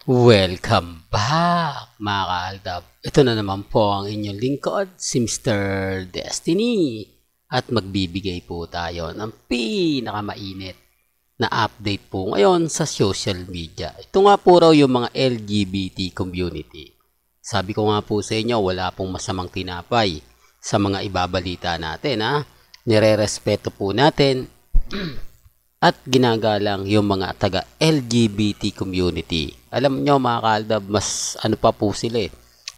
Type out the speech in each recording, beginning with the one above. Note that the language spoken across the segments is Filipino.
Welcome back mga kaaldab. Ito na naman po ang inyong lingkod, si Mr. Destiny. At magbibigay po tayo ng pinakamainit na update po ngayon sa social media. Ito nga po raw yung mga LGBT community. Sabi ko nga po sa inyo, wala pong masamang tinapay sa mga ibabalita natin ha. Nire-respeto po natin at ginagalang yung mga taga LGBT community. Alam nyo mga kaaldab, mas ano pa po sila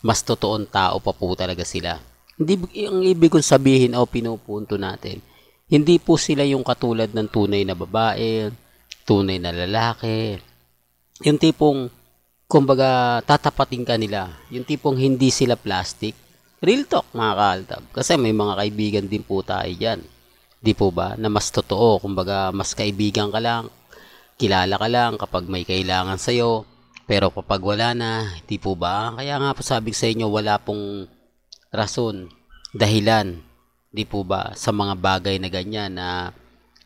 mas totoong tao pa po talaga sila. Hindi, ang ibig kong sabihin o pinupunto natin, hindi po sila yung katulad ng tunay na babae, tunay na lalaki. Yung tipong, kumbaga, tatapatin ka nila. Yung tipong hindi sila plastic. Real talk mga kaaldab. Kasi may mga kaibigan din po tayo dyan. Di po ba? Na mas totoo. Kumbaga, mas kaibigan ka lang, kilala ka lang kapag may kailangan sa'yo. Pero kapag wala na, di po ba? Kaya nga po sabi sa inyo, wala pong rason, dahilan, di po ba, sa mga bagay na ganyan na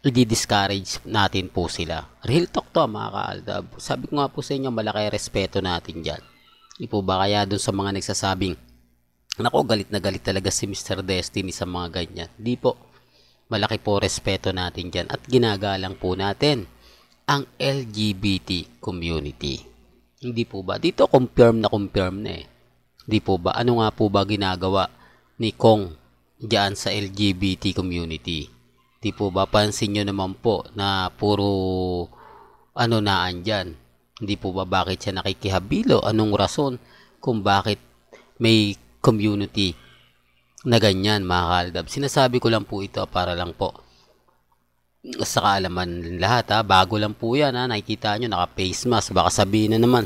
i-discourage natin po sila. Real talk to mga kaaldab. Sabi ko nga po sa inyo, malaki respeto natin dyan. Di po ba? Kaya dun sa mga nagsasabing, nako, galit na galit talaga si Mr. Destiny sa mga ganyan. Di po. Malaki po respeto natin dyan at ginagalang po natin ang LGBT community. Hindi po ba? Dito confirm na Hindi po ba? Ano nga po ba ginagawa ni Kong dyan sa LGBT community? Hindi po ba? Pansin nyo naman po na puro ano naan dyan. Hindi po ba bakit siya nakikihabilo? Anong rason kung bakit may community na ganyan mga kaaldab? Sinasabi ko lang po ito para lang po sa kaalaman lahat ha. Bago lang po yan ha. Nakikita nyo naka-face mask. Baka sabihin na naman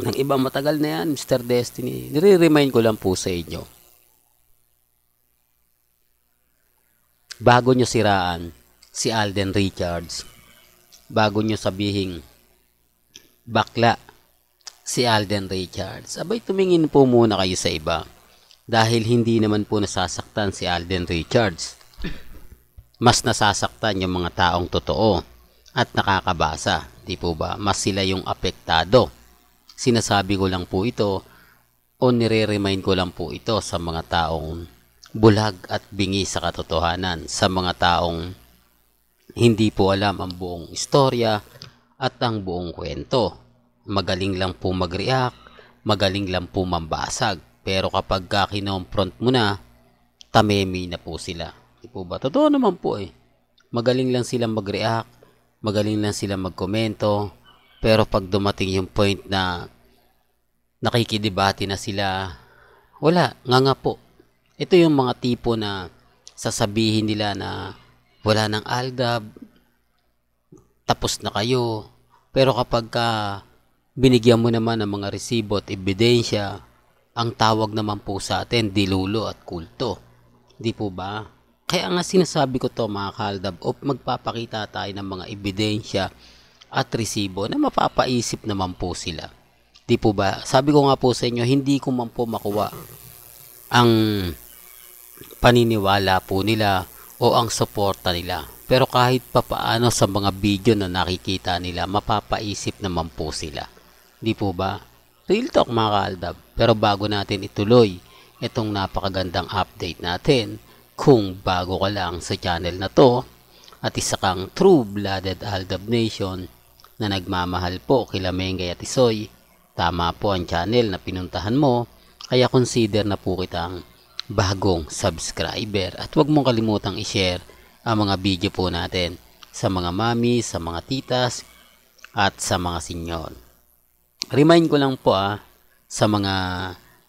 ng iba, matagal na yan Mr. Destiny. Nire-remind ko lang po sa inyo. Bago nyo siraan si Alden Richards, bago nyo sabihin bakla si Alden Richards, abay tumingin po muna kayo sa iba. Dahil hindi naman po nasasaktan si Alden Richards. Mas nasasaktan yung mga taong totoo at nakakabasa. Di po ba? Mas sila yung apektado. Sinasabi ko lang po ito o nire-remind ko lang po ito sa mga taong bulag at bingi sa katotohanan. Sa mga taong hindi po alam ang buong istorya at ang buong kwento. Magaling lang po mag-react, magaling lang po mambasag. Pero kapag kinonfront mo na, tamemi na po sila. Di po ba? Totoo naman po Magaling lang silang mag-react, magaling lang silang magkomento, pero pag dumating yung point na nakikidebate na sila, wala, nga po. Ito yung mga tipo na sasabihin nila na wala nang aldab, tapos na kayo. Pero kapag binigyan mo naman ng mga resibo at ebidensya, ang tawag naman po sa atin, dilulo at kulto. Di po ba? Kaya nga sinasabi ko to mga kaaldab, o magpapakita tayo ng mga ebidensya at resibo na mapapaisip naman po sila. Di po ba? Sabi ko nga po sa inyo, hindi ko man po makuha ang paniniwala po nila o ang suporta nila. Pero kahit papaano sa mga video na nakikita nila, mapapaisip naman po sila. Di po ba? Real talk mga kaaldab. Pero bago natin ituloy itong napakagandang update natin, kung bago ka lang sa channel na to at isa kang true-blooded Aldab Nation na nagmamahal po kila Mengay at Isoy, tama po ang channel na pinuntahan mo, kaya consider na po kitang bagong subscriber at huwag mong kalimutang i-share ang mga video po natin sa mga mami, sa mga titas at sa mga sinyon. Remind ko lang po sa mga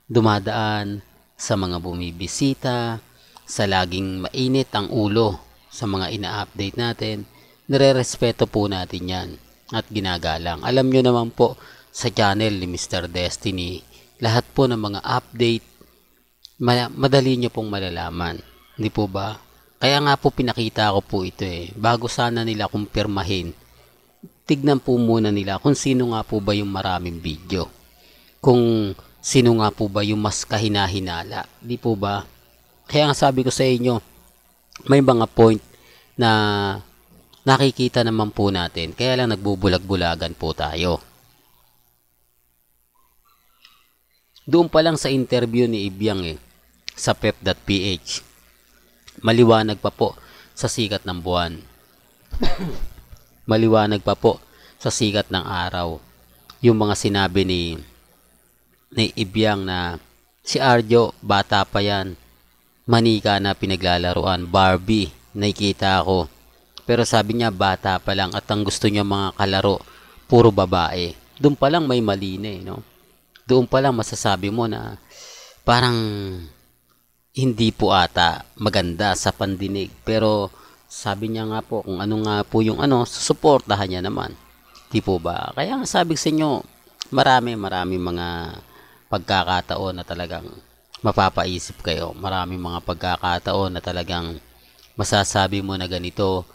dumadaan, sa mga bumibisita, sa laging mainit ang ulo sa mga ina-update natin, nire-respeto po natin yan at ginagalang. Alam nyo naman po sa channel ni Mr. Destiny, lahat po ng mga update, madali nyo pong malalaman. Hindi po ba? Kaya nga po pinakita ko po ito bago sana nila kumpirmahin, tignan po muna nila kung sino nga po ba yung maraming video. Kung sino nga po ba yung mas kahina-hinala. Di po ba? Kaya nga sabi ko sa inyo, may mga point na nakikita naman po natin. Kaya lang nagbubulag-bulagan po tayo. Doon pa lang sa interview ni Ibiang sa pep.ph, maliwanag pa po sa sikat ng buwan. Maliwanag pa po sa sikat ng araw yung mga sinabi ni Ibiang na si Arjo, bata pa yan, manika na pinaglalaruan, Barbie, nakikita ako. Pero sabi niya bata pa lang at ang gusto niya mga kalaro, puro babae. Doon pa lang may mali na no? Doon pa lang masasabi mo na parang hindi po ata maganda sa pandinig. Pero sabi niya nga po kung ano nga po yung susuportahan niya naman. Di po ba? Kaya nga sabi sa inyo, marami mga pagkakataon na talagang mapapaisip kayo. Marami mga pagkakataon na talagang masasabi mo na ganito,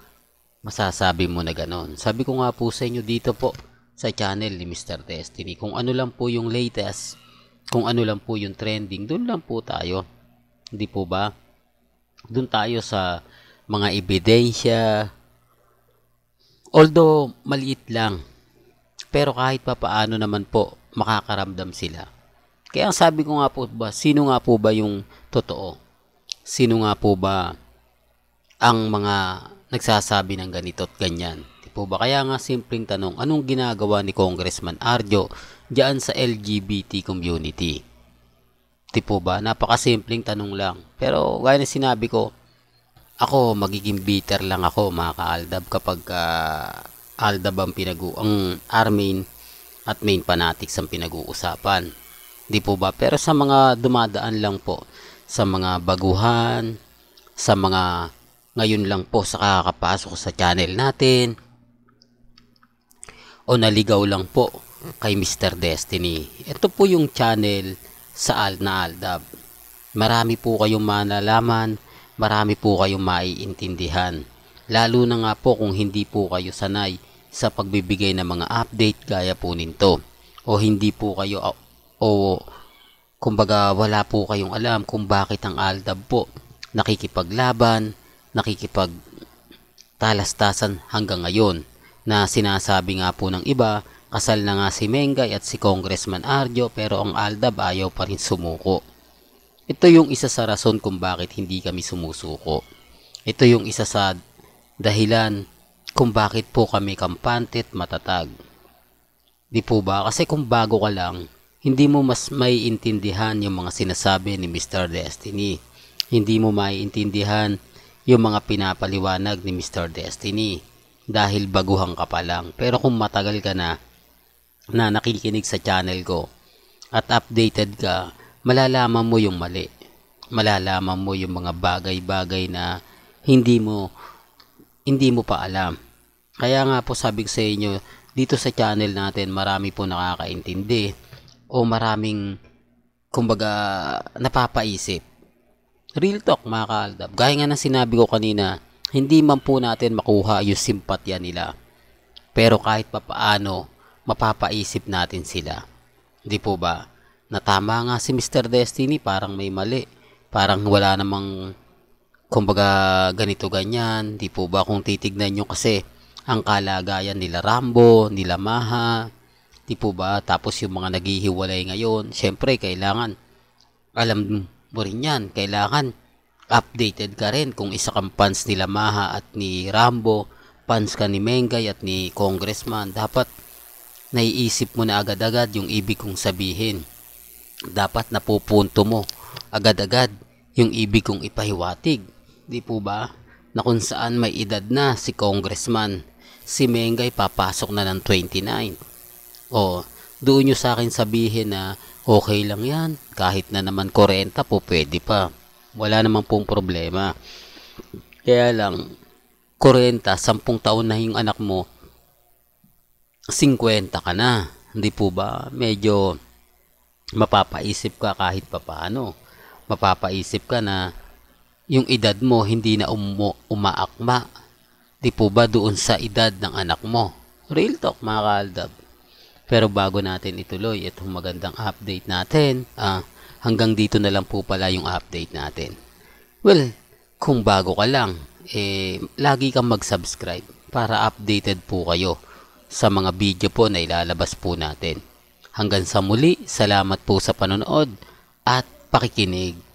masasabi mo na ganon. Sabi ko nga po sa inyo dito po sa channel ni Mr. Destiny, kung ano lang po yung latest, kung ano lang po yung trending, doon lang po tayo. Hindi po ba? Doon tayo sa mga ebidensya, although maliit lang, pero kahit pa paano naman po makakaramdam sila. Kaya ang sabi ko nga po ba, sino nga po ba yung totoo? Sino nga po ba ang mga nagsasabi ng ganito at ganyan? Di po ba? Kaya nga simpleng tanong, anong ginagawa ni Congressman Arjo diyan sa LGBT community? Di po ba? Napakasimpleng tanong lang. Pero gaya na sinabi ko, ako magiging bitter lang ako mga ka-Aldab kapag Aldab ang ang Armain at main fanatics ang pinag-uusapan. Di po ba? Pero sa mga dumadaan lang po, sa mga baguhan, sa mga ngayon lang po sa kakapasok sa channel natin, o naligaw lang po kay Mr. Destiny, ito po yung channel sa Aldab. Marami po kayong malalaman, marami po kayong maiintindihan. Lalo na nga po kung hindi po kayo sanay sa pagbibigay ng mga update gaya po nito. O hindi po kayo, kumbaga wala po kayong alam kung bakit ang Aldab po nakikipaglaban, nakikipagtalastasan hanggang ngayon. Na sinasabi nga po ng iba, kasal na nga si Mengay at si Congressman Arjo pero ang Aldab ayaw pa rin sumuko. Ito yung isa sa rason kung bakit hindi kami sumusuko. Ito yung isa sa dahilan kung bakit po kami kampante at matatag. Di po ba? Kasi kung bago ka lang, hindi mo mas maiintindihan yung mga sinasabi ni Mr. Destiny. Hindi mo maiintindihan yung mga pinapaliwanag ni Mr. Destiny dahil baguhan ka pa lang. Pero kung matagal ka na nakikinig sa channel ko at updated ka, malalaman mo yung mali. Malalaman mo yung mga bagay-bagay na hindi mo pa alam. Kaya nga po sabi ko sa inyo, dito sa channel natin marami po nakakaintindi o maraming kumbaga napapaisip. Real talk mga ka-Aldab. Gaya nga ng sinabi ko kanina, hindi man po natin makuha yung simpatya nila. Pero kahit pa paano, mapapaisip natin sila. Hindi po ba? Na tama nga si Mr. Destiny, parang may mali. Parang wala namang kumbaga ganito ganyan. Hindi po ba kung titignan nyo kasi ang kalagayan nila Rambo, nila Maha, di po ba? Tapos yung mga naghihiwalay ngayon, syempre kailangan alam mo rin yan, kailangan updated ka rin kung isa kang fans nila Maha at ni Rambo, fans ka ni Mengay at ni Congressman, dapat naiisip mo na agad-agad yung ibig kong sabihin. Dapat napupunto mo agad-agad yung ibig kong ipahiwatig. Di po ba? Na kung saan may edad na si Congressman, si Mengay papasok na ng 29. O, doon nyo sa akin sabihin na okay lang yan. Kahit na naman 40 po pwede pa. Wala naman pong problema. Kaya lang, 40, 10 taon na yung anak mo, 50 ka na. Hindi po ba? Medyo mapapaisip ka kahit papaano. Mapapaisip ka na yung edad mo hindi na umaakma. Di po ba doon sa edad ng anak mo? Real talk mga ka-Aldab. Pero bago natin ituloy itong magandang update natin, hanggang dito na lang po pala yung update natin. Well, kung bago ka lang, lagi kang mag-subscribe para updated po kayo sa mga video po na ilalabas po natin. Hanggang sa muli, salamat po sa panonood at pakikinig.